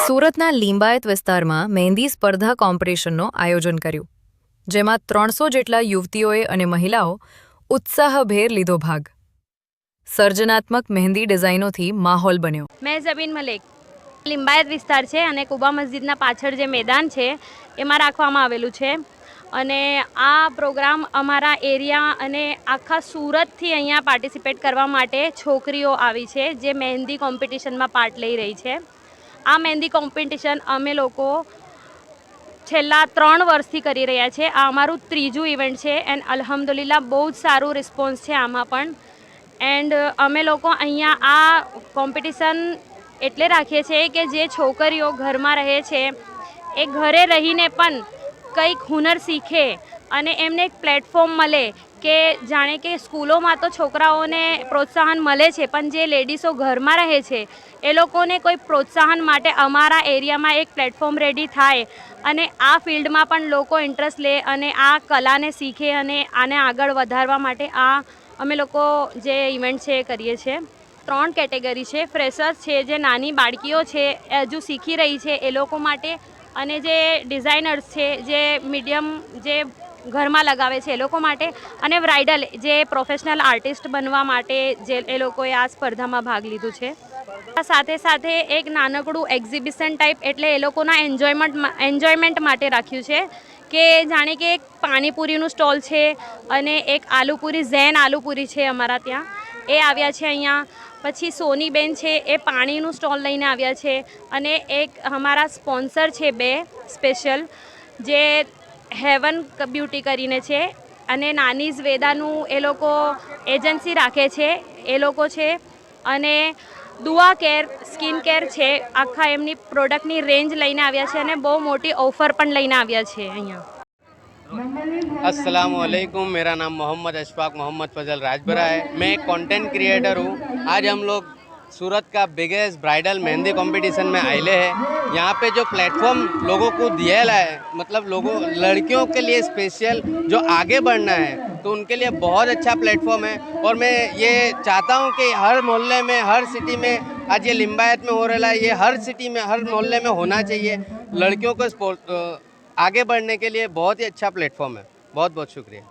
સુરતના લિંબાયત વિસ્તારમાં મહેંદી સ્પર્ધા કોમ્પિટિશનનું આયોજન કર્યું, જેમાં 300 જેટલા યુવતીઓએ અને મહિલાઓ ઉત્સાહભેર લીધો ભાગ। સર્જનાત્મક મહેંદી ડિઝાઇનોથી માહોલ બન્યો। मैं ज़बीन मलिक लिंबायत विस्तार है અને કુબા મસ્જિદના પાછળ જે મેદાન છે એમાં રાખવામાં આવેલું છે અને આ પ્રોગ્રામ અમારા એરિયા અને આખા સુરતથી અહીંયા પાર્ટિસિપેટ કરવા માટે છોકરીઓ આવી છે જે મહેંદી કોમ્પિટિશનમાં પાર્ટ લઈ રહી છે। આ મહેંદી કોમ્પિટિશન અમે લોકો છેલ્લા 3 વર્ષથી કરી રહ્યા છે। આ અમારું ત્રીજું ઇવેન્ટ છે એન્ડ અલ્હમ્દુલિલ્લાહ બહુ જ સારું રિસ્પોન્સ છે આમાં પણ। એન્ડ અમે લોકો અહીંયા આ કોમ્પિટિશન એટલે રાખીએ છીએ કે જે છોકરીઓ ઘરમાં રહે છે એ ઘરે રહીને પણ કંઈક હુનર શીખે અને એમને એક પ્લેટફોર્મ મળે કે જાણે કે સ્કૂલોમાં તો છોકરાઓને પ્રોત્સાહન મળે છે પણ જે લેડીઝો ઘરમાં રહે છે એ લોકોને કોઈ પ્રોત્સાહન માટે અમારા એરિયામાં એક પ્લેટફોર્મ રેડી થાય અને આ ફિલ્ડમાં પણ લોકો ઇન્ટરેસ્ટ લે અને આ કલાને શીખે અને આને આગળ વધારવા માટે આ અમે લોકો જે ઇવેન્ટ છે એ કરીએ છીએ। 3 કેટેગરી છે। ફ્રેશર્સ છે જે નાની બાળકીઓ છે હજુ શીખી રહી છે એ લોકો માટે, અને જે ડિઝાઇનર્સ છે જે મીડિયમ જે ઘરમાં લગાવે છે એ લોકો માટે, અને બ્રાઇડલ જે પ્રોફેશનલ આર્ટિસ્ટ બનવા માટે જે એ લોકોએ આ સ્પર્ધામાં ભાગ લીધું છે। સાથે સાથે એક નાનકડું એક્ઝિબિશન ટાઈપ એટલે એ લોકોના એન્જોયમેન્ટ માટે રાખ્યું છે કે જાણે કે એક પાણીપુરીનું સ્ટોલ છે અને એક આલુપુરી ઝેન આલુપુરી છે અમારા ત્યાં, એ આવ્યા છે અહીંયા। પછી સોનીબેન છે એ પાણીનું સ્ટોલ લઈને આવ્યા છે અને એક અમારા સ્પોન્સર છે 2 સ્પેશિયલ જે હેવન બ્યુટી કરીને છે અને નાનીઝ વેદાનું એ લોકો એજન્સી રાખે છે એ લોકો છે, અને દુઆ કેર સ્કિન કેર છે આખા એમની પ્રોડક્ટની રેન્જ લઈને આવ્યા છે અને બહુ મોટી ઓફર પણ લઈને આવ્યા છે અહીંયા। अस्सलामुअलैकुम, मेरा नाम मोहम्मद अशफाक मोहम्मद फजल राजबरा है। मैं एक कंटेंट क्रिएटर हूँ। आज हम लोग सूरत का बिगेस्ट ब्राइडल मेहंदी कंपटीशन में आए हैं। यहाँ पे जो प्लेटफॉर्म लोगों को दिया है, मतलब लड़कियों के लिए स्पेशल जो आगे बढ़ना है तो उनके लिए बहुत अच्छा प्लेटफॉर्म है। और मैं ये चाहता हूँ कि हर मोहल्ले में, हर सिटी में, आज ये लिंबायत में हो रहा है, ये हर सिटी में, हर मोहल्ले में होना चाहिए। लड़कियों को आगे बढ़ने के लिए बहुत ही अच्छा प्लेटफॉर्म है। बहुत बहुत शुक्रिया।